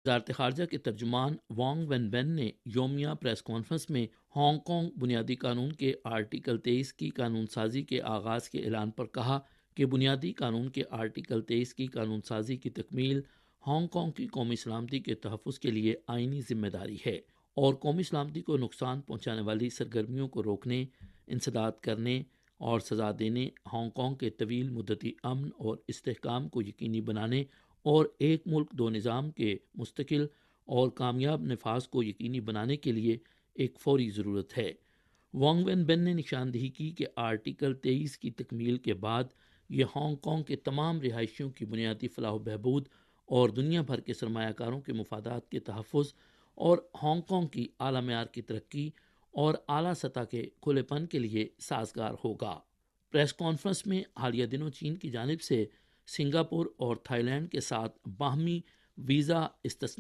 وزارت خارجہ کے ترجمان وانگ وین بین نے یومیہ پریس کانفرنس میں ہانگ کانگ بنیادی قانون کے آرٹیکل 23 کی قانون سازی کے آغاز کے اعلان پر کہا کہ بنیادی قانون کے آرٹیکل 23 کی قانون سازی کی تکمیل ہانگ کانگ کی قومی سلامتی کے تحفظ کے لیے آئینی ذمہ داری ہے اور قومی سلامتی کو نقصان پہنچانے والی سرگرمیوں کو روکنے، انسداد کرنے اور سزا دینے، ہانگ کانگ کے طویل مدتی امن اور استحکام کو یقینی بنانے اور ایک ملک دو نظام کے مستقل اور کامیاب نفاذ کو یقینی بنانے کے لیے ایک فوری ضرورت ہے۔ وانگ وین بین نے نشاندہی کی کہ آرٹیکل 23 کی تکمیل کے بعد یہ ہانگ کانگ کے تمام رہائشیوں کی بنیادی فلاح و بہبود اور دنیا بھر کے سرمایہ کاروں کے مفادات کے تحفظ اور ہانگ کانگ کی اعلیٰ معیار کی ترقی اور اعلیٰ سطح کے کھلے پن کے لیے سازگار ہوگا۔ پریس کانفرنس میں حالیہ دنوں چین کی جانب سے سنگاپور اور تھائی لینڈ کے ساتھ باہمی ویزا استثنا